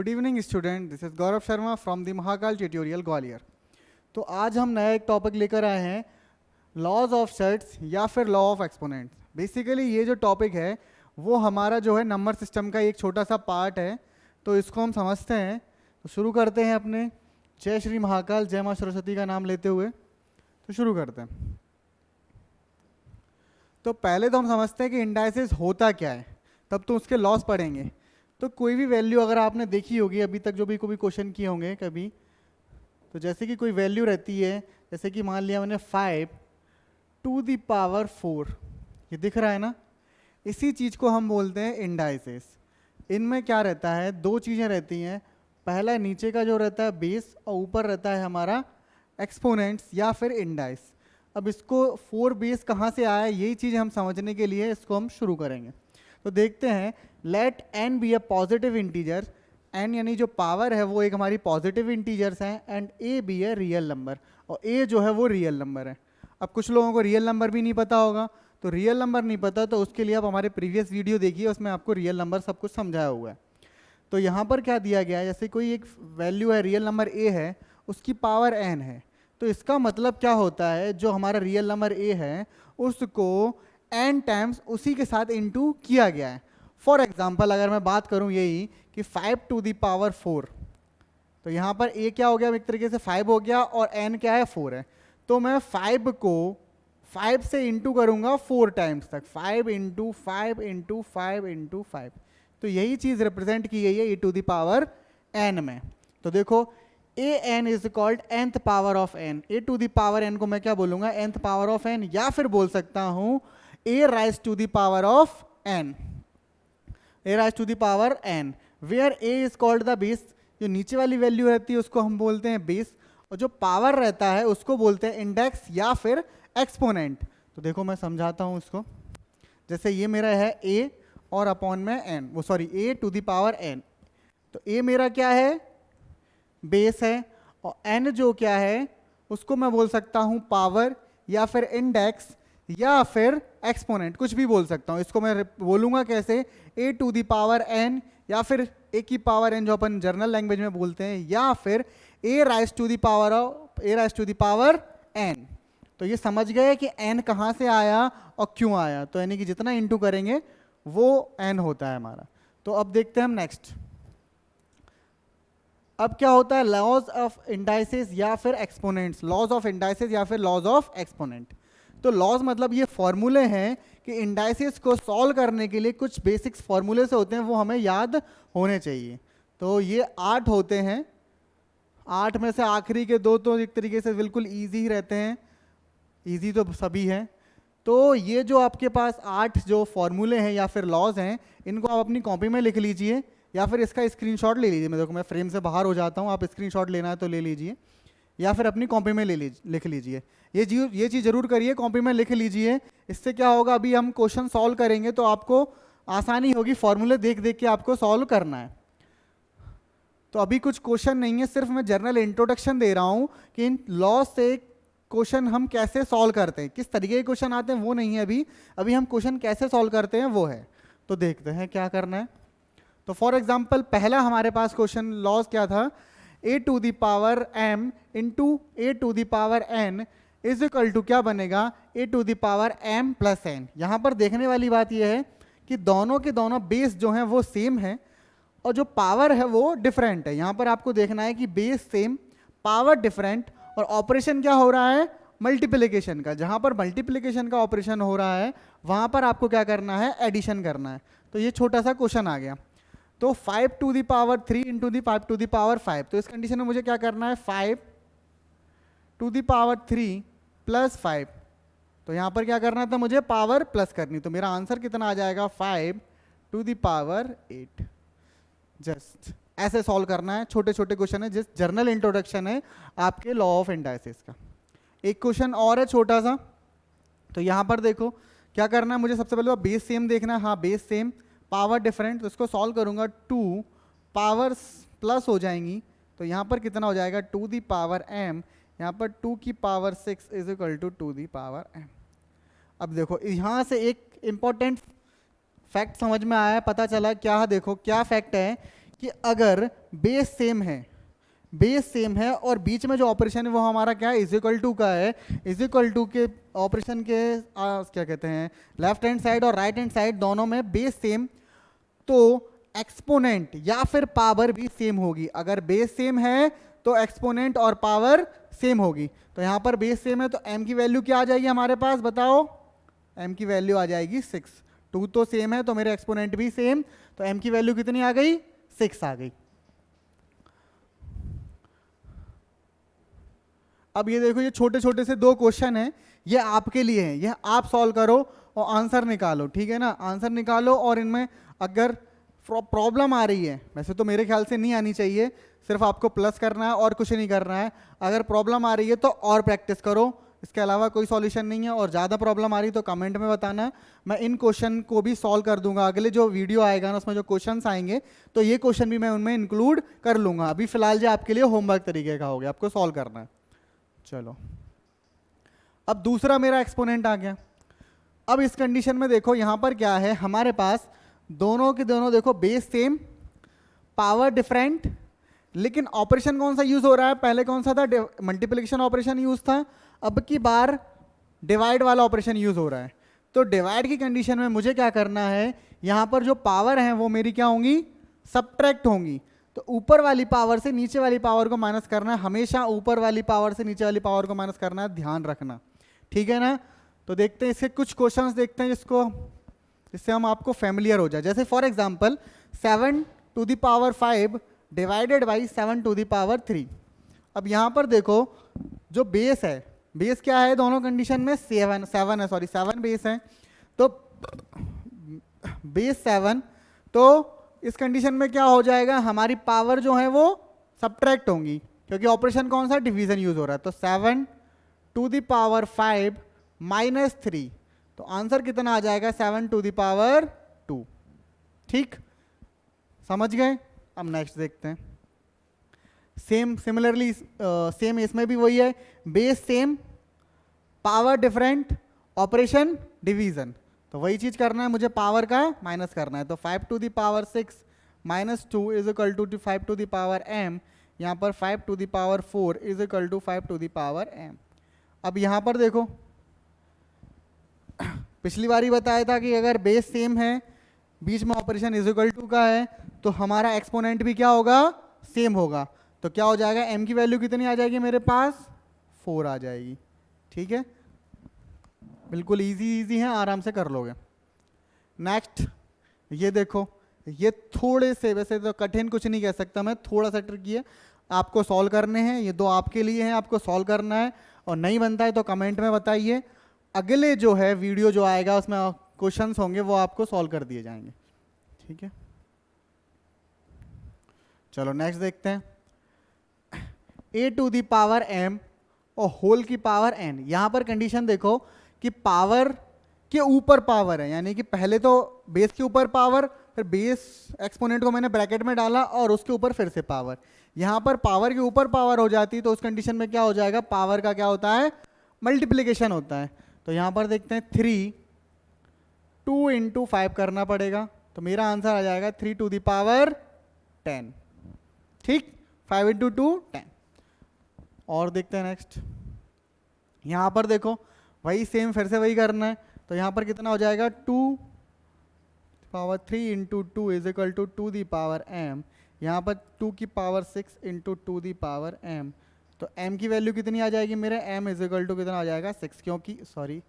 Good evening student, this is Gaurav Sharma from the Mahakal tutorial Gwalior. तो आज हम नया एक टॉपिक लेकर आए हैं, लॉज ऑफ सेट्स या फिर लॉ ऑफ एक्सपोनेंट्स। बेसिकली ये जो टॉपिक है वो हमारा जो है नंबर सिस्टम का एक छोटा सा पार्ट है, तो इसको हम समझते हैं। तो शुरू करते हैं अपने जय श्री महाकाल, जय माँ सरस्वती का नाम लेते हुए। तो शुरू करते हैं। तो पहले तो हम समझते हैं कि इंडाइसेस होता क्या है, तब तो उसके लॉस पढ़ेंगे। तो कोई भी वैल्यू अगर आपने देखी होगी अभी तक, जो भी कोई क्वेश्चन किए होंगे कभी, तो जैसे कि कोई वैल्यू रहती है, जैसे कि मान लिया मैंने 5 टू द पावर 4, ये दिख रहा है ना, इसी चीज़ को हम बोलते हैं इंडाइसेस। इनमें क्या रहता है, दो चीज़ें रहती हैं। पहला नीचे का जो रहता है बेस, और ऊपर रहता है हमारा एक्सपोनेंट्स या फिर इंडाइस। अब इसको 4 बेस कहाँ से आया, यही चीज़ हम समझने के लिए इसको हम शुरू करेंगे। तो देखते हैं, let n be a positive integer. n यानी जो पावर है वो एक हमारी पॉजिटिव इंटीजर्स हैं, एंड a बी है रियल नंबर, और a जो है वो रियल नंबर है। अब कुछ लोगों को रियल नंबर भी नहीं पता होगा, तो रियल नंबर नहीं पता तो उसके लिए आप हमारे प्रीवियस वीडियो देखिए, उसमें आपको रियल नंबर सब कुछ समझाया हुआ है। तो यहाँ पर क्या दिया गया है, जैसे कोई एक वैल्यू है, रियल नंबर a है, उसकी पावर n है। तो इसका मतलब क्या होता है, जो हमारा रियल नंबर a है उसको n टाइम्स उसी के साथ इनटू किया गया है। फॉर एग्जाम्पल अगर मैं बात करूं यही कि 5 टू द पावर 4, तो यहाँ पर a क्या हो गया, एक तरीके से 5 हो गया, और n क्या है, 4 है। तो मैं 5 को 5 से इंटू करूंगा 4 टाइम्स तक, 5 इंटू 5 इंटू 5 इंटू 5। तो यही चीज़ रिप्रेजेंट की गई है e to the power n में। तो देखो an is called nth power of n। a to the power n को मैं क्या बोलूंगा, nth पावर ऑफ n, या फिर बोल सकता हूं a raise to the power of n, a raise to the power n, where a is called the base. जो नीचे वाली वैल्यू रहती है उसको हम बोलते हैं बेस, और जो पावर रहता है उसको बोलते हैं इंडेक्स या फिर एक्सपोनेंट। तो देखो मैं समझाता हूं इसको। जैसे ये मेरा है a और अपॉन में n, वो sorry a to the power n। तो a मेरा क्या है, बेस है, और n जो क्या है उसको मैं बोल सकता हूं पावर या फिर इंडेक्स या फिर एक्सपोनेंट, कुछ भी बोल सकता हूं। इसको मैं बोलूंगा कैसे, a to the power n, या फिर a की पावर n जो अपन जर्नल लैंग्वेज में बोलते हैं, या फिर a raise to the power of a raise to the power n। तो ये समझ गए कि n कहाँ से आया और क्यों आया। तो यानी कि जितना इंटू करेंगे वो n होता है हमारा। तो अब देखते हैं हम नेक्स्ट। अब क्या होता है, लॉज ऑफ इंडाइसेस या फिर एक्सपोनेंट्स, लॉज ऑफ इंडाइसेस या फिर लॉज ऑफ एक्सपोनेंट। तो लॉज मतलब ये फॉर्मूले हैं कि इंडाइसेस को सॉल्व करने के लिए कुछ बेसिक्स फॉर्मूले से होते हैं, वो हमें याद होने चाहिए। तो ये 8 होते हैं, 8 में से आखिरी के 2 तो एक तरीके से बिल्कुल ईजी ही रहते हैं, ईजी तो सभी हैं। तो ये जो आपके पास 8 जो फॉर्मूले हैं या फिर लॉज हैं, इनको आप अपनी कॉपी में लिख लीजिए, या फिर इसका स्क्रीनशॉट ले लीजिए। मैं देखो मैं फ्रेम से बाहर हो जाता हूँ, आप स्क्रीनशॉट लेना है तो ले लीजिए, या फिर अपनी कॉपी में लिख लीजिए। ये चीज़ जरूर करिए, कॉपी में लिख लीजिए। इससे क्या होगा, अभी हम क्वेश्चन सॉल्व करेंगे तो आपको आसानी होगी, फॉर्मूले देख देख के आपको सॉल्व करना है। तो अभी कुछ क्वेश्चन नहीं है, सिर्फ मैं जनरल इंट्रोडक्शन दे रहा हूँ कि इन लॉ से क्वेश्चन हम कैसे सॉल्व करते हैं, किस तरीके के क्वेश्चन आते हैं वो नहीं है अभी हम क्वेश्चन कैसे सॉल्व करते हैं वो है। तो देखते हैं क्या करना है। तो फॉर एग्जाम्पल पहला हमारे पास क्वेश्चन लॉज क्या था, a to the power m into a to the power n is equal to क्या बनेगा, a to the power m plus n। यहाँ पर देखने वाली बात यह है कि दोनों के दोनों बेस जो हैं वो सेम है, और जो पावर है वो डिफरेंट है। यहाँ पर आपको देखना है कि बेस सेम, पावर डिफरेंट, और ऑपरेशन क्या हो रहा है, मल्टीप्लिकेशन का। जहाँ पर मल्टीप्लिकेशन का ऑपरेशन हो रहा है वहाँ पर आपको क्या करना है, एडिशन करना है। तो ये छोटा सा क्वेश्चन आ गया। तो 5 to the power 3 into the 5 to the power 5, तो इस कंडीशन में मुझे क्या करना है, 5 टू द पावर 3 प्लस 5। तो यहाँ पर क्या करना था, मुझे पावर प्लस करनी। तो मेरा आंसर कितना आ जाएगा, 5 टू द पावर 8। जस्ट ऐसे सॉल्व करना है, छोटे छोटे क्वेश्चन है, जिस जर्नल इंट्रोडक्शन है आपके लॉ ऑफ इंडाइसेस का। एक क्वेश्चन और है छोटा सा। तो यहाँ पर देखो क्या करना है, मुझे सबसे पहले बेस सेम देखना है। हाँ बेस सेम, पावर डिफरेंट, तो इसको सॉल्व करूंगा 2 पावर प्लस हो जाएंगी। तो यहाँ पर कितना हो जाएगा, 2 दी पावर m, यहाँ पर 2 की power 6 is equal to 2 the power m। अब देखो यहाँ से एक इंपॉर्टेंट फैक्ट समझ में आया, पता चला क्या, देखो क्या फैक्ट है कि अगर बेस सेम है और बीच में जो ऑपरेशन है वो हमारा क्या है, इज इक्वल टू का है, इज इक्वल टू के ऑपरेशन के क्या कहते हैं, लेफ्ट हैंड साइड और राइट हैंड साइड दोनों में बेस सेम, तो एक्सपोनेंट या फिर पावर भी सेम होगी। अगर बेस सेम है तो एक्सपोनेंट और पावर सेम होगी। तो यहां पर बेस सेम है तो m की वैल्यू क्या आ जाएगी हमारे पास, बताओ, m की वैल्यू आ जाएगी 6। 2 तो सेम है तो मेरे एक्सपोनेंट भी सेम, तो m की वैल्यू कितनी आ गई, 6 आ गई। अब ये देखो, ये छोटे छोटे से 2 क्वेश्चन हैं, ये आपके लिए हैं, ये आप सॉल्व करो और आंसर निकालो, ठीक है ना। आंसर निकालो और इनमें अगर प्रॉब्लम आ रही है, वैसे तो मेरे ख्याल से नहीं आनी चाहिए, सिर्फ आपको प्लस करना है और कुछ नहीं करना है। अगर प्रॉब्लम आ रही है तो और प्रैक्टिस करो, इसके अलावा कोई सॉल्यूशन नहीं है। और ज़्यादा प्रॉब्लम आ रही है तो कमेंट में बताना, मैं इन क्वेश्चन को भी सॉल्व कर दूंगा। अगले जो वीडियो आएगा ना उसमें जो क्वेश्चंस आएंगे तो ये क्वेश्चन भी मैं उनमें इंक्लूड कर लूंगा। अभी फिलहाल जो आपके लिए होमवर्क तरीके का हो गया, आपको सॉल्व करना है। चलो, अब दूसरा मेरा एक्सपोनेंट आ गया। अब इस कंडीशन में देखो यहां पर क्या है, हमारे पास दोनों के दोनों देखो बेस सेम, पावर डिफरेंट, लेकिन ऑपरेशन कौन सा यूज हो रहा है, पहले कौन सा था, मल्टीप्लिकेशन ऑपरेशन यूज था, अब की बार डिवाइड वाला ऑपरेशन यूज हो रहा है। तो डिवाइड की कंडीशन में मुझे क्या करना है, यहां पर जो पावर है वो मेरी क्या होंगी, सबट्रैक्ट होंगी। तो ऊपर वाली पावर से नीचे वाली पावर को माइनस करना है, हमेशा ऊपर वाली पावर से नीचे वाली पावर को माइनस करना है, ध्यान रखना, ठीक है ना। तो देखते हैं इसके कुछ क्वेश्चंस देखते हैं जिससे हम आपको फेमिलियर हो जाए। जैसे for example 7 to the power 5 divided by 7 to the power 3। अब यहां पर देखो जो बेस है, बेस क्या है दोनों कंडीशन में, 7 बेस है, तो बेस 7, तो इस कंडीशन में क्या हो जाएगा, हमारी पावर जो है वो सबट्रैक्ट होंगी, क्योंकि ऑपरेशन कौन सा, डिवीजन यूज हो रहा है। तो 7 टू द पावर 5 माइनस 3, तो आंसर कितना आ जाएगा, 7 टू द पावर 2। ठीक, समझ गए। अब नेक्स्ट देखते हैं। सिमिलरली सेम इसमें भी वही है, base same, power different, operation division. तो वही चीज करना है मुझे, पावर का माइनस करना है। तो 5 to the power 6 minus 2 is equal to 5 to the power m, यहाँ पर 5 to the power 4 is equal to 5 to the power m। अब यहाँ पर देखो, पिछली बार ही बताया था कि अगर बेस सेम है, बीच में ऑपरेशन इज इक्वल टू का है, तो हमारा एक्सपोनेंट भी क्या होगा, सेम होगा। तो क्या हो जाएगा, m की वैल्यू कितनी आ जाएगी मेरे पास, 4 आ जाएगी। ठीक है, बिल्कुल इजी है, आराम से कर लोगे। नेक्स्ट, ये देखो, ये थोड़े से, वैसे तो कठिन कुछ नहीं कह सकता मैं, थोड़ा सा ट्रिकी है, आपको सॉल्व करने हैं। ये 2 आपके लिए हैं, आपको सॉल्व करना है, और नहीं बनता है तो कमेंट में बताइए। अगले जो है वीडियो जो आएगा उसमें क्वेश्चंस होंगे, वो आपको सॉल्व कर दिए जाएंगे। ठीक है, चलो नेक्स्ट देखते हैं। a to the power m और होल की पावर n। यहां पर कंडीशन देखो कि पावर के ऊपर पावर है, यानी कि पहले तो बेस के ऊपर पावर, फिर बेस एक्सपोनेंट को मैंने ब्रैकेट में डाला और उसके ऊपर फिर से पावर। यहां पर पावर के ऊपर पावर हो जाती तो उस कंडीशन में क्या हो जाएगा, पावर का क्या होता है, मल्टीप्लीकेशन होता है। तो यहां पर देखते हैं 3 2 इंटू 5 करना पड़ेगा, तो मेरा आंसर आ जाएगा 3 टू द पावर 10। ठीक, 5 इंटू 2 10। और देखते हैं नेक्स्ट, यहां पर देखो वही सेम, फिर से वही करना है। तो यहां पर कितना हो जाएगा, 2 power 3 into 2 is equal to 2 the power m। यहाँ पर 2 की power 6 into 2 the power m। तो m की वैल्यू कितनी आ जाएगी मेरे, m इज इक्वल टू कितना आ जाएगा, 6, क्योंकि सॉरी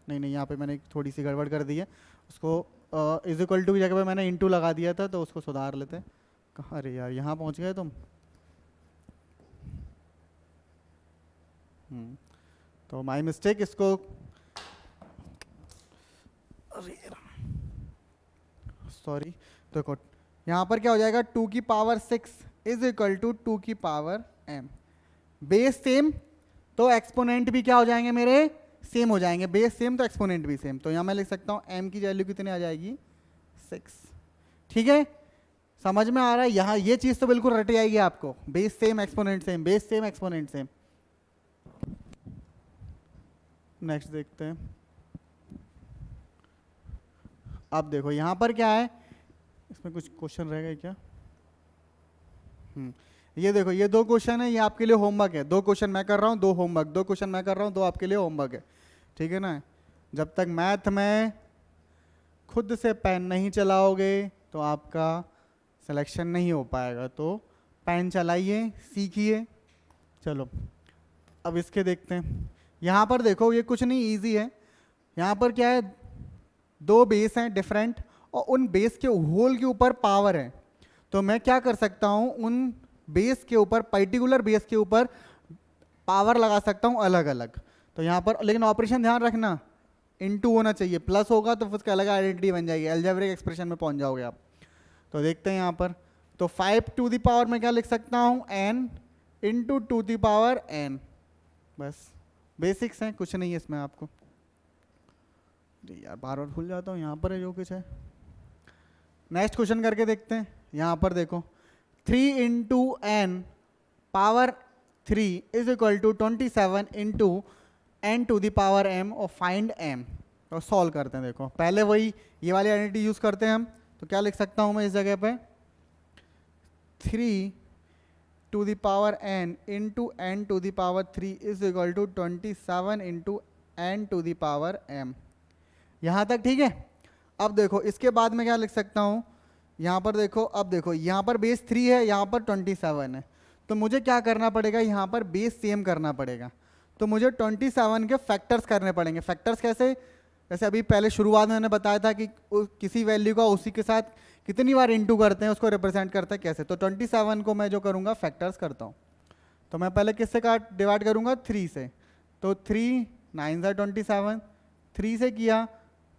नहीं, यहाँ पे मैंने थोड़ी सी गड़बड़ कर दी है, उसको इज इक्वल टू की जगह पे मैंने इंटू लगा दिया था, तो उसको सुधार लेते हैं। कहाँ, अरे यार यहाँ पहुँच गए तुम। तो माई मिस्टेक, इसको सॉरी, देखो यहाँ पर क्या हो जाएगा, 2 की पावर 6 इज इक्वल टू 2 की पावर m। बेस सेम तो एक्सपोनेंट भी क्या हो जाएंगे मेरे, सेम हो जाएंगे। बेस सेम तो एक्सपोनेंट भी सेम, तो यहाँ मैं लिख सकता हूँ m की वैल्यू कितनी आ जाएगी, 6। ठीक है, समझ में आ रहा है। यहाँ ये चीज़ तो बिल्कुल रट जाएगी आपको, base same exponent same, base same exponent same. Next देखते हैं। अब देखो यहाँ पर क्या है, इसमें कुछ क्वेश्चन रहेगा क्या? ये देखो, ये 2 क्वेश्चन है, ये आपके लिए होमवर्क है। 2 क्वेश्चन मैं कर रहा हूँ, 2 होमवर्क, 2 क्वेश्चन मैं कर रहा हूँ, 2 आपके लिए होमवर्क है। ठीक है ना? जब तक मैथ में खुद से पेन नहीं चलाओगे तो आपका सिलेक्शन नहीं हो पाएगा। तो पेन चलाइए, सीखिए। चलो अब इसके देखते हैं। यहाँ पर देखो, ये कुछ नहीं, इजी है। यहाँ पर क्या है, 2 बेस हैं डिफरेंट, और उन बेस के होल के ऊपर पावर है। तो मैं क्या कर सकता हूँ, उन बेस के ऊपर, पर्टिकुलर बेस के ऊपर पावर लगा सकता हूँ अलग अलग। तो यहाँ पर लेकिन ऑपरेशन ध्यान रखना, इनटू होना चाहिए। प्लस होगा तो फिर उसका अलग आइडेंटिटी बन जाएगी, अलजेब्रिक एक्सप्रेशन में पहुँच जाओगे आप। तो देखते हैं यहाँ पर, तो 5 टू द पावर में क्या लिख सकता हूँ, n into two the power n। बस बेसिक्स हैं, कुछ नहीं है इसमें आपको। यार बार बार भूल जाता हूँ, यहाँ पर है जो कुछ है। नेक्स्ट क्वेश्चन करके देखते हैं। यहाँ पर देखो, 3 into n power 3 is equal to 27 into n to the power m और फाइंड m। तो सॉल्व करते हैं। देखो पहले वही ये वाली आइडेंटिटी यूज करते हैं हम। तो क्या लिख सकता हूँ मैं इस जगह पे, 3 to the power n into n to the power 3 is equal to 27 into n to the power m। यहाँ तक ठीक है। अब देखो इसके बाद में क्या लिख सकता हूँ, यहाँ पर देखो, अब देखो यहाँ पर बेस 3 है, यहाँ पर 27 है। तो मुझे क्या करना पड़ेगा, यहाँ पर बेस सेम करना पड़ेगा। तो मुझे 27 के फैक्टर्स करने पड़ेंगे। फैक्टर्स कैसे, जैसे अभी पहले शुरुआत में मैंने बताया था कि किसी वैल्यू का उसी के साथ कितनी बार इंटू करते हैं, उसको रिप्रेजेंट करते हैं कैसे। तो 27 को मैं जो करूँगा फैक्टर्स करता हूँ। तो मैं पहले किससे डिवाइड करूँगा, 3 से। तो 3 9 ज़ा 27, 3 से किया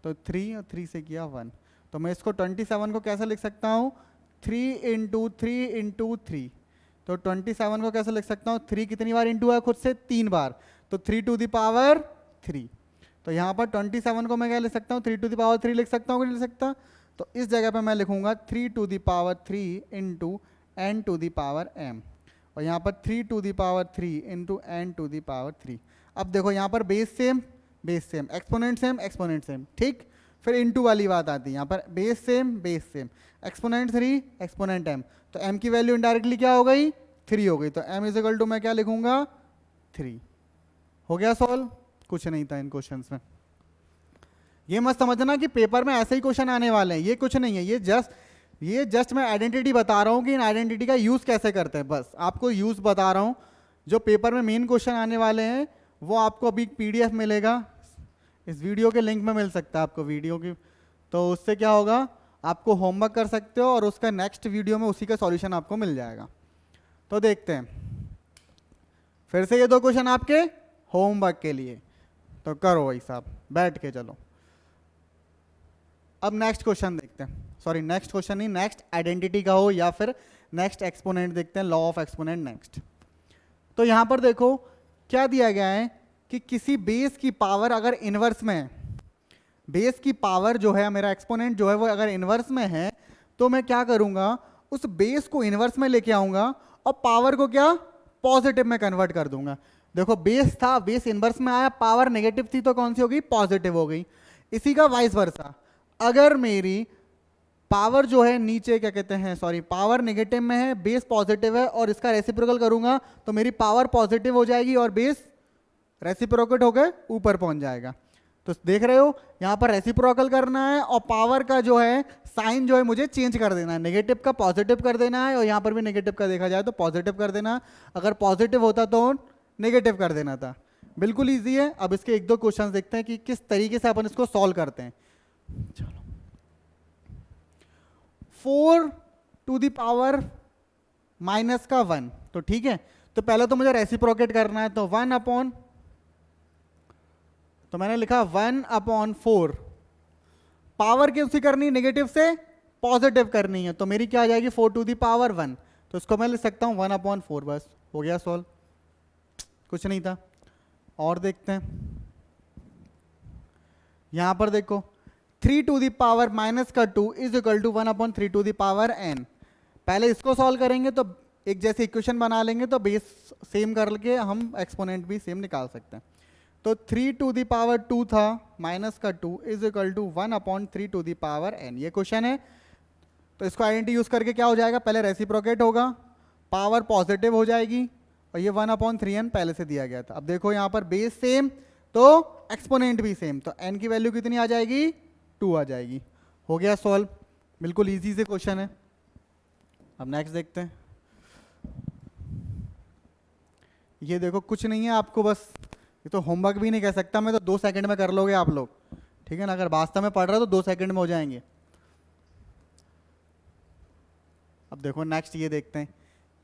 तो 3 और 3 से किया 1। तो मैं इसको 27 को कैसे लिख सकता हूँ, 3 इंटू 3 इंटू 3। तो 27 को कैसे लिख सकता हूँ, 3 कितनी बार इंटू है खुद से, 3 बार। तो 3 टू द पावर 3। तो यहाँ पर 27 को मैं क्या लिख सकता हूँ, 3 टू द पावर 3 लिख सकता हूँ कि नहीं लिख सकता। तो इस जगह पे मैं लिखूंगा 3 to the power 3 into n to the power m। और यहाँ पर 3 to the power 3 into n to the power 3। अब देखो यहाँ पर base same, base same, exponent same, exponent same, ठीक। फिर इनटू वाली बात आती है, यहाँ पर base same, base same, exponent 3, exponent m। तो m की वैल्यू इनडायरेक्टली क्या हो गई, 3 हो गई। तो m इज इक्वल टू मैं क्या लिखूंगा, 3। हो गया सॉल्व। कुछ नहीं था इन क्वेश्चंस में। ये मत समझना कि पेपर में ऐसे ही क्वेश्चन आने वाले हैं, ये कुछ नहीं है। ये जस्ट मैं आइडेंटिटी बता रहा हूँ कि इन आइडेंटिटी का यूज कैसे करते हैं, बस आपको यूज बता रहा हूँ। जो पेपर में मेन क्वेश्चन आने वाले हैं वो आपको अभी PDF मिलेगा, इस वीडियो के लिंक में मिल सकता है आपको वीडियो की। तो उससे क्या होगा, आपको होमवर्क कर सकते हो और उसका नेक्स्ट वीडियो में उसी का सॉल्यूशन आपको मिल जाएगा। तो देखते हैं फिर से ये 2 क्वेश्चन आपके होमवर्क के लिए। तो करो भाई साहब बैठ के। चलो अब नेक्स्ट क्वेश्चन देखते हैं। सॉरी नेक्स्ट क्वेश्चन नहीं, नेक्स्ट आइडेंटिटी का हो या फिर नेक्स्ट एक्सपोनेंट देखते हैं, लॉ ऑफ एक्सपोनेंट नेक्स्ट। तो यहाँ पर देखो क्या दिया गया है कि किसी बेस की पावर अगर इनवर्स में है, बेस की पावर जो है, मेरा एक्सपोनेंट जो है वो अगर इनवर्स में है, तो मैं क्या करूंगा, उस बेस को इनवर्स में लेके आऊंगा और पावर को क्या, पॉजिटिव में कन्वर्ट कर दूंगा। देखो बेस था, बेस इनवर्स में आया, पावर नेगेटिव थी तो कौन सी हो गई, पॉजिटिव हो गई। इसी का वाइस वर्सा, अगर मेरी पावर जो है नीचे क्या कहते हैं, सॉरी पावर नेगेटिव में है, बेस पॉजिटिव है और इसका रेसिप्रोकल करूंगा तो मेरी पावर पॉजिटिव हो जाएगी और बेस रेसिप्रोकेट होकर ऊपर पहुंच जाएगा। तो देख रहे हो यहाँ पर रेसिप्रोकल करना है और पावर का जो है साइन जो है मुझे चेंज कर देना है, नेगेटिव का पॉजिटिव कर देना है और यहाँ पर भी नेगेटिव का देखा जाए तो पॉजिटिव कर देना, अगर पॉजिटिव होता तो नेगेटिव कर देना था। बिल्कुल ईजी है। अब इसके 1-2 क्वेश्चन देखते हैं कि किस तरीके से अपन इसको सॉल्व करते हैं। चलो 4 टू द पावर माइनस का 1, तो ठीक है। तो पहले तो मुझे रेसिप्रोकेट करना है, तो 1 अपॉन, तो मैंने लिखा 1/4। पावर कैसी करनी, नेगेटिव से पॉजिटिव करनी है, तो मेरी क्या आ जाएगी 4 टू द पावर 1। तो इसको मैं लिख सकता हूँ 1/4, बस हो गया सॉल्व। कुछ नहीं था। और देखते हैं यहां पर देखो 3 टू द पावर माइनस का 2 is equal to 1/3 to the power n। पहले इसको सॉल्व करेंगे तो एक जैसे इक्वेशन बना लेंगे तो बेस सेम करके हम एक्सपोनेंट भी सेम निकाल सकते हैं। तो 3 टू द पावर 2 था माइनस का 2 is equal to 1/3 to the power n। ये क्वेश्चन है। तो इसको आइडेंटिटी यूज करके क्या हो जाएगा, पहले रेसिप्रोकेट होगा, पावर पॉजिटिव हो जाएगी, और ये 1/3n पहले से दिया गया था। अब देखो यहाँ पर बेस सेम तो एक्सपोनेंट भी सेम, तो n की वैल्यू कितनी आ जाएगी, 2 आ जाएगी। हो गया सॉल्व, बिल्कुल इजी से क्वेश्चन है। अब नेक्स्ट देखते हैं। ये देखो कुछ नहीं है, आपको बस, ये तो होमवर्क भी नहीं कह सकता मैं, तो 2 सेकंड में कर लोगे आप लोग, ठीक है ना। अगर वास्तव में पढ़ रहे हो तो 2 सेकंड में हो जाएंगे। अब देखो नेक्स्ट ये देखते हैं।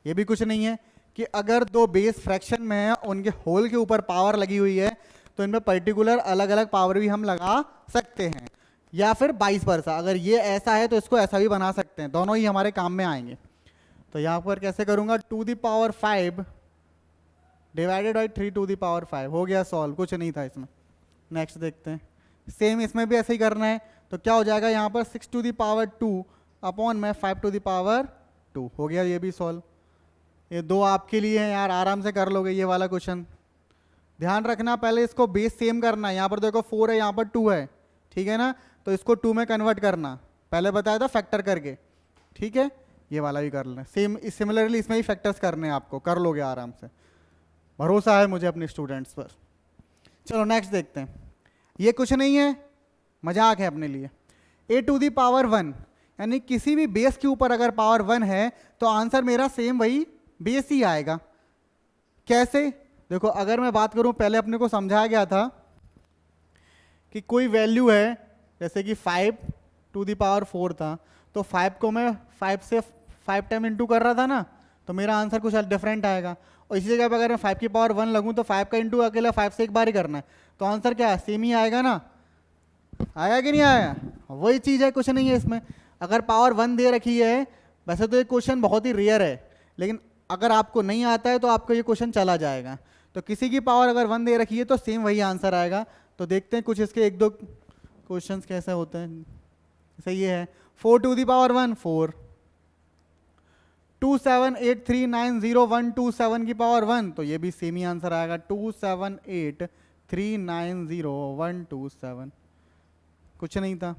ये भी कुछ नहीं है कि अगर 2 बेस फ्रैक्शन में है, उनके होल के ऊपर पावर लगी हुई है, तो इनमें पर्टिकुलर अलग अलग पावर भी हम लगा सकते हैं, या फिर 22 वर्षा। अगर ये ऐसा है तो इसको ऐसा भी बना सकते हैं, दोनों ही हमारे काम में आएंगे। तो यहाँ पर कैसे करूँगा, 2⁵ डिवाइडेड बाई 3⁵ हो गया सॉल्व, कुछ नहीं था इसमें। नेक्स्ट देखते हैं। सेम इसमें भी ऐसे ही करना है, तो क्या हो जाएगा यहाँ पर 6⁵2 अपॉन में 5⁵2 हो गया, ये भी सॉल्व। ये 2 आपके लिए हैं यार, आराम से कर लोगे ये वाला क्वेश्चन। ध्यान रखना पहले इसको बेस सेम करना है। यहाँ पर देखो 4 है, यहाँ पर 2 है, ठीक है ना, तो इसको 2 में कन्वर्ट करना, पहले बताया था फैक्टर करके, ठीक है। ये वाला भी कर लेना सेम, सिमिलरली इसमें भी फैक्टर्स करने हैं आपको, कर लोगे आराम से, भरोसा है मुझे अपने स्टूडेंट्स पर। चलो नेक्स्ट देखते हैं। ये कुछ नहीं है, मजाक है अपने लिए। a⁴1 यानी किसी भी बेस के ऊपर अगर पावर 1 है तो आंसर मेरा सेम वही बेस ही आएगा। कैसे, देखो अगर मैं बात करूं, पहले अपने को समझाया गया था कि कोई वैल्यू है, जैसे कि 5⁴ था, तो 5 को मैं 5 से 5 टाइम इंटू कर रहा था ना, तो मेरा आंसर कुछ डिफरेंट आएगा। और इसी जगह पर अगर मैं 5 की पावर 1 लगूं तो 5 का इंटू अकेला 5 से एक बार ही करना है, तो आंसर क्या है, सेम ही आएगा ना। आया कि नहीं आया, वही चीज़ है, कुछ नहीं है इसमें। अगर पावर 1 दे रखी है, वैसे तो ये क्वेश्चन बहुत ही रेयर है, लेकिन अगर आपको नहीं आता है तो आपको ये क्वेश्चन चला जाएगा। तो किसी की पावर अगर 1 दे रखी है तो सेम वही आंसर आएगा। तो देखते हैं कुछ इसके 1-2 क्वेश्चंस कैसे होते हैं। जैसे ये है 4⁴1 4, 278390127 की पावर 1, तो ये भी सेम ही आंसर आएगा, 278390127। कुछ नहीं था,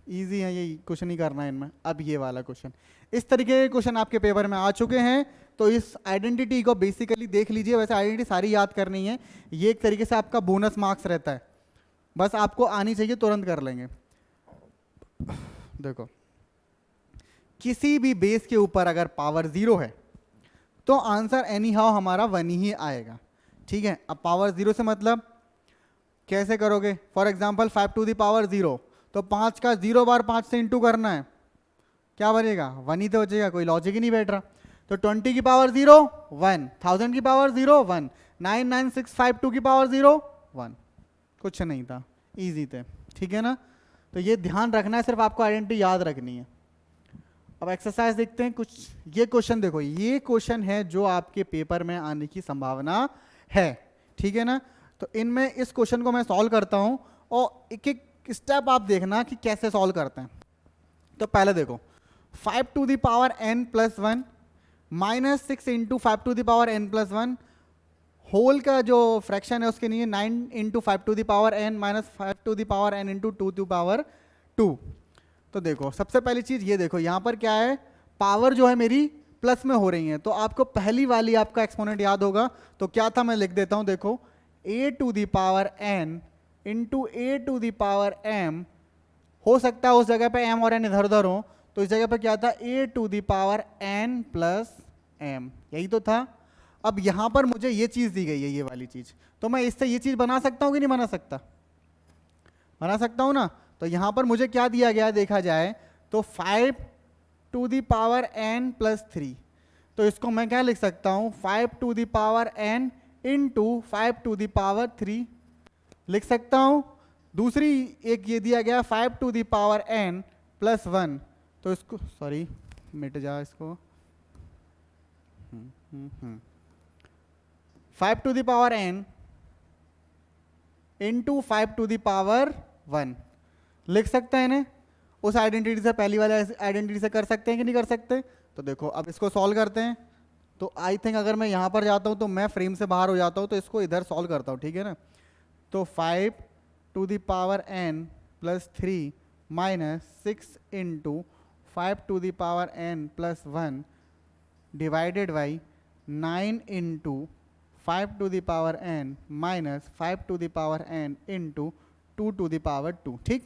इजी है, यही कुछ नहीं करना है इनमें। अब ये वाला क्वेश्चन, इस तरीके के क्वेश्चन आपके पेपर में आ चुके हैं, तो इस आइडेंटिटी को बेसिकली देख लीजिए। वैसे आइडेंटिटी सारी याद करनी है, ये एक तरीके से आपका बोनस मार्क्स रहता है, बस आपको आनी चाहिए, तुरंत कर लेंगे। देखो किसी भी बेस के ऊपर अगर पावर 0 है तो आंसर एनी हाउ हमारा 1 ही आएगा, ठीक है। अब पावर 0 से मतलब कैसे करोगे, फॉर एग्जाम्पल 5⁴0, तो 5 का 0 बार 5 से इंटू करना है, क्या बनेगा, 1 ही तो बचेगा, कोई लॉजिक ही नहीं बैठ रहा। तो 20 की पावर 0 1, 1000 की पावर 0 1, 99652 की पावर 0 1, कुछ नहीं था, इजी थे, ठीक है ना। तो ये ध्यान रखना है, सिर्फ आपको आइडेंटिटी याद रखनी है। अब एक्सरसाइज देखते हैं कुछ। ये क्वेश्चन देखो, ये क्वेश्चन है जो आपके पेपर में आने की संभावना है, ठीक है ना। तो इनमें इस क्वेश्चन को मैं सॉल्व करता हूं, और एक एक स्टेप आप देखना कि कैसे सॉल्व करते हैं। तो पहले देखो 5⁴n+1 minus 6 into 5⁴n+1 whole का जो फ्रैक्शन है उसके लिए 9 into 5⁴n minus 5⁴n into 2⁴2। तो देखो सबसे पहली चीज ये देखो, यहाँ पर क्या है, पावर जो है मेरी प्लस में हो रही है, तो आपको पहली वाली आपका एक्सपोनेंट याद होगा, तो क्या था मैं लिख देता हूँ। देखो a⁴n इंटू a⁴m, हो सकता है उस जगह पे m और n इधर उधर हो, तो इस जगह पे क्या था, a⁴n+m, यही तो था। अब यहाँ पर मुझे ये चीज़ दी गई है, ये वाली चीज़, तो मैं इससे ये चीज़ बना सकता हूँ कि नहीं बना सकता, बना सकता हूँ ना। तो यहाँ पर मुझे क्या दिया गया है देखा जाए तो 5⁴n+3, तो इसको मैं क्या लिख सकता हूँ, 5⁴n इंटू 5⁴3 लिख सकता हूँ। दूसरी एक ये दिया गया 5⁴n+1, तो इसको सॉरी मिट जा इसको, 5⁴n इंटू 5⁴1 लिख सकते हैं इन्हें। उस आइडेंटिटी से, पहली वाले आइडेंटिटी से कर सकते हैं कि नहीं कर सकते। तो देखो अब इसको सॉल्व करते हैं। तो आई थिंक अगर मैं यहाँ पर जाता हूँ तो मैं फ्रेम से बाहर हो जाता हूँ, तो इसको इधर सॉल्व करता हूँ, ठीक है ना। तो 5⁴n+3 minus 6 into 5 to the power n plus 1 divided by 9 into 5 to the power n minus 5 to the power n into 2 to the power 2। ठीक,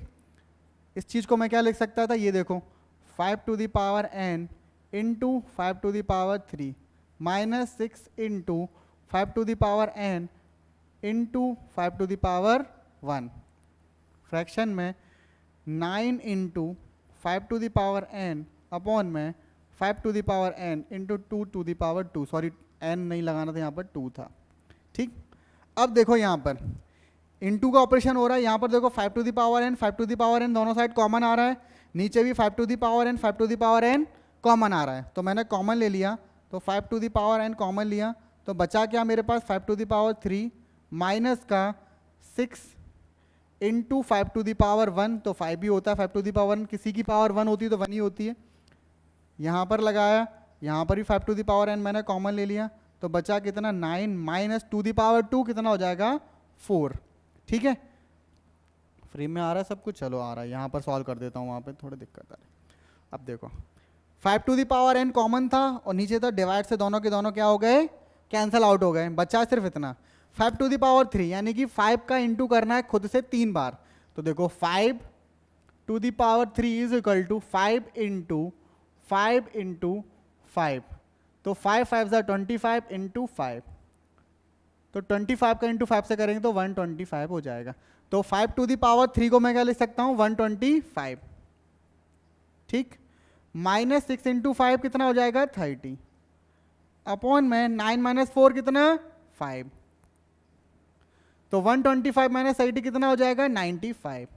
इस चीज़ को मैं क्या लिख सकता था, ये देखो 5 to the power n into 5 to the power 3 minus 6 into 5 to the power n into 5 to the power 1। Fraction में 9 into 5 to the power n upon में 5 to the power n into 2 to the power 2, sorry n नहीं लगाना था, यहाँ पर 2 था। ठीक, अब देखो यहाँ पर इनटू का ऑपरेशन हो रहा है, यहाँ पर देखो 5 to the power n 5 to the power n दोनों साइड कॉमन आ रहा है, नीचे भी 5 to the power n 5 to the power n common आ रहा है, तो मैंने कॉमन ले लिया, तो 5 to the power n common लिया, तो बचा क्या मेरे पास 5 टू द पावर 3 माइनस का 6 इंटू 5 टू द पावर 1, तो 5 भी होता है 5 टू द पावर 1, किसी की पावर 1 होती है तो 1 ही होती है। यहाँ पर लगाया, यहाँ पर भी 5 टू द पावर n मैंने कॉमन ले लिया, तो बचा कितना 9 माइनस 2 द पावर 2 कितना हो जाएगा 4। ठीक है, फ्री में आ रहा है सब कुछ, चलो आ रहा है, यहाँ पर सॉल्व कर देता हूँ, वहाँ पे थोड़ी दिक्कत आ रही है। अब देखो 5 to the power n common था और नीचे था डिवाइड से दोनों के दोनों क्या हो गए, कैंसिल आउट हो गए, बचा सिर्फ इतना 5 टू द पावर 3, यानी कि 5 का इंटू करना है खुद से 3 बार, तो देखो 5 to the power 3 is equal to 5 into 5, तो 5 5 ज़ा 25 इंटू 5, तो 25 का इंटू 5 से करेंगे तो 125 हो जाएगा, तो 5 टू द पावर 3 को मैं क्या लिख सकता हूँ 125। ठीक, माइनस 6 इंटू 5 कितना हो जाएगा 30, अपॉन में 9 माइनस 4 कितना 5, तो 125 माइनस 30 कितना हो जाएगा 95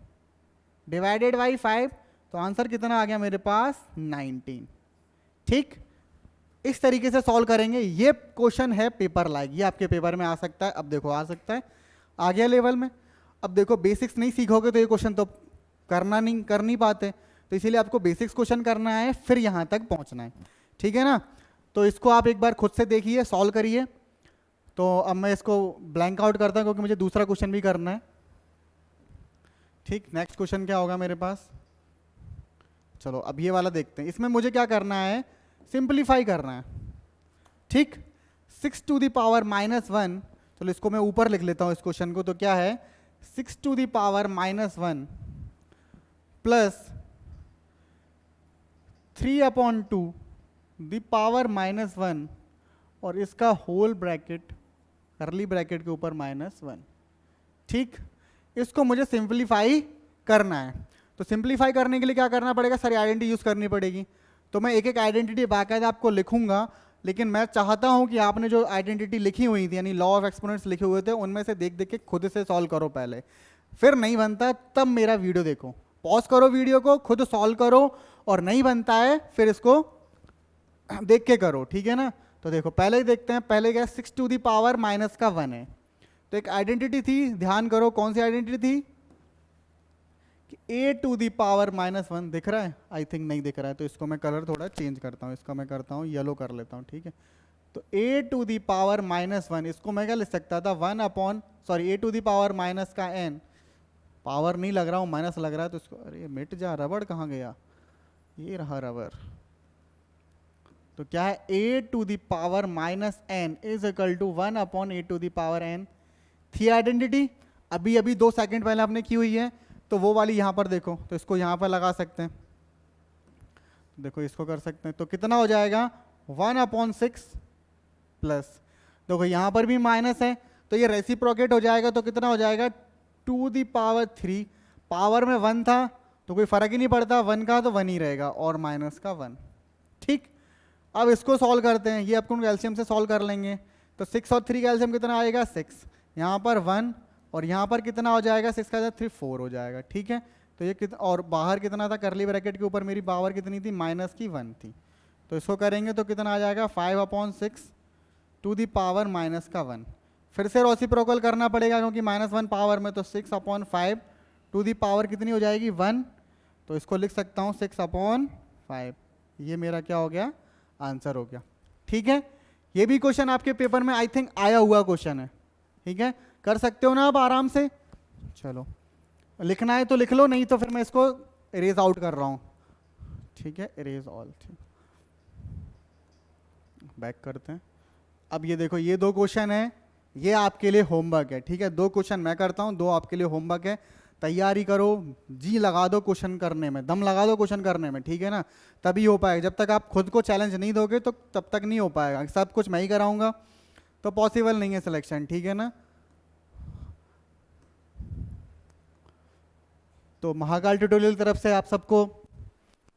डिवाइडेड बाई 5, तो आंसर कितना आ गया मेरे पास 19। ठीक, इस तरीके से सॉल्व करेंगे, ये क्वेश्चन है पेपर लाइक, ये आपके पेपर में आ सकता है। अब देखो आ सकता है, आ गया लेवल में। अब देखो बेसिक्स नहीं सीखोगे तो ये क्वेश्चन तो कर नहीं पाते, तो इसीलिए आपको बेसिक्स क्वेश्चन करना है, फिर यहाँ तक पहुँचना है। ठीक है ना, तो इसको आप एक बार खुद से देखिए, सॉल्व करिए। तो अब मैं इसको ब्लैंक आउट करता हूँ क्योंकि मुझे दूसरा क्वेश्चन भी करना है। ठीक, नेक्स्ट क्वेश्चन क्या होगा मेरे पास, चलो अब ये वाला देखते हैं। इसमें मुझे क्या करना है, सिंप्लीफाई करना है। ठीक, 6 टू द पावर माइनस 1, चलो इसको मैं ऊपर लिख लेता हूँ इस क्वेश्चन को, तो क्या है 6 टू द पावर माइनस 1 प्लस 3/2 द पावर माइनस 1 और इसका होल ब्रैकेट करली ब्रैकेट के ऊपर -1। ठीक, इसको मुझे सिंप्लीफाई करना है, तो सिंप्लीफाई करने के लिए क्या करना पड़ेगा, सारी आइडेंटिटी यूज़ करनी पड़ेगी। तो मैं एक एक आइडेंटिटी बाकायदा आपको लिखूंगा, लेकिन मैं चाहता हूं कि आपने जो आइडेंटिटी लिखी हुई थी यानी लॉ ऑफ एक्सपोनेंट्स लिखे हुए थे, उनमें से देख देख के खुद से सॉल्व करो पहले, फिर नहीं बनता तब मेरा वीडियो देखो, पॉज करो वीडियो को, खुद सॉल्व करो, और नहीं बनता है फिर इसको देख के करो। ठीक है ना, तो देखो पहले ही देखते हैं, पहले क्या 6 टू द पावर माइनस का 1 है, तो एक आइडेंटिटी थी, ध्यान करो कौन सी आइडेंटिटी थी कि a टू द पावर -1 दिख रहा है, आई थिंक नहीं दिख रहा है, तो इसको मैं कलर थोड़ा चेंज करता हूँ, इसका मैं करता हूँ येलो कर लेता हूँ। ठीक है, तो a टू द पावर -1, इसको मैं क्या लिख सकता था a to the power minus का n, पावर नहीं लग रहा हूँ माइनस लग रहा है, तो इसको अरे मिट जा, रबड़ कहाँ गया, ये रहा रबर। तो क्या है a to the power -n is equal to 1/a to the power n। थी आइडेंटिटी, अभी 2 सेकंड पहले आपने की हुई है, तो वो वाली यहाँ पर देखो, तो इसको यहाँ पर लगा सकते हैं, देखो इसको कर सकते हैं, तो कितना हो जाएगा 1/6 प्लस, देखो यहाँ पर भी माइनस है तो ये रेसिप्रोकेट हो जाएगा, तो कितना हो जाएगा 2 द पावर 3, पावर में 1 था तो कोई फर्क ही नहीं पड़ता, 1 का तो 1 ही रहेगा और माइनस का 1। ठीक, अब इसको सॉल्व करते हैं, ये अपन कैल्शियम से सॉल्व कर लेंगे, तो 6 और 3 कैल्शियम कितना आएगा 6, यहाँ पर 1 और यहाँ पर कितना हो जाएगा 6 का 3 4 हो जाएगा। ठीक है, तो ये कितना, और बाहर कितना था करली ब्रैकेट के ऊपर मेरी पावर कितनी थी -1 थी, तो इसको करेंगे तो कितना आ जाएगा 5/6 टू द पावर -1। फिर से रेसिप्रोकल करना पड़ेगा क्योंकि -1 पावर में, तो 6/5 टू द पावर कितनी हो जाएगी 1, तो इसको लिख सकता हूँ 6/5, ये मेरा क्या हो गया आंसर हो गया। ठीक है, ये भी क्वेश्चन आपके पेपर में आई थिंक आया हुआ क्वेश्चन है। ठीक है, कर सकते हो ना आप आराम से, चलो लिखना है तो लिख लो, नहीं तो फिर मैं इसको इरेज आउट कर रहा हूँ। ठीक है, इरेज ऑल। ठीक, बैक करते हैं। अब ये देखो, ये 2 क्वेश्चन है, ये आपके लिए होमवर्क है। ठीक है, 2 क्वेश्चन मैं करता हूँ, 2 आपके लिए होमवर्क है। तैयारी करो, जी लगा दो क्वेश्चन करने में, दम लगा दो क्वेश्चन करने में। ठीक है ना, तभी हो पाएगा। जब तक आप खुद को चैलेंज नहीं दोगे तो तब तक नहीं हो पाएगा। सब कुछ मैं ही कराऊंगा तो पॉसिबल नहीं है सिलेक्शन। ठीक है ना, तो महाकाल ट्यूटोरियल की तरफ से आप सबको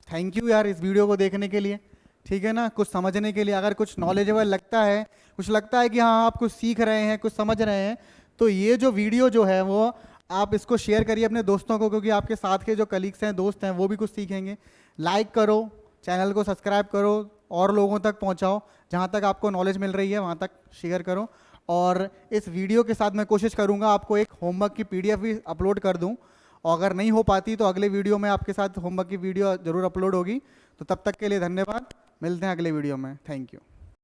थैंक यू यार, इस वीडियो को देखने के लिए। ठीक है ना, कुछ समझने के लिए, अगर कुछ नॉलेजेबल लगता है, कुछ लगता है कि हाँ आप कुछ सीख रहे हैं, कुछ समझ रहे हैं, तो ये जो वीडियो जो है वो आप इसको शेयर करिए अपने दोस्तों को, क्योंकि आपके साथ के जो कलीग्स हैं, दोस्त हैं, वो भी कुछ सीखेंगे। लाइक करो, चैनल को सब्सक्राइब करो, और लोगों तक पहुँचाओ। जहाँ तक आपको नॉलेज मिल रही है वहाँ तक शेयर करो। और इस वीडियो के साथ मैं कोशिश करूँगा आपको एक होमवर्क की PDF भी अपलोड कर दूँ, और अगर नहीं हो पाती तो अगले वीडियो में आपके साथ होमवर्क की वीडियो जरूर अपलोड होगी। तो तब तक के लिए धन्यवाद, मिलते हैं अगले वीडियो में। Thank you.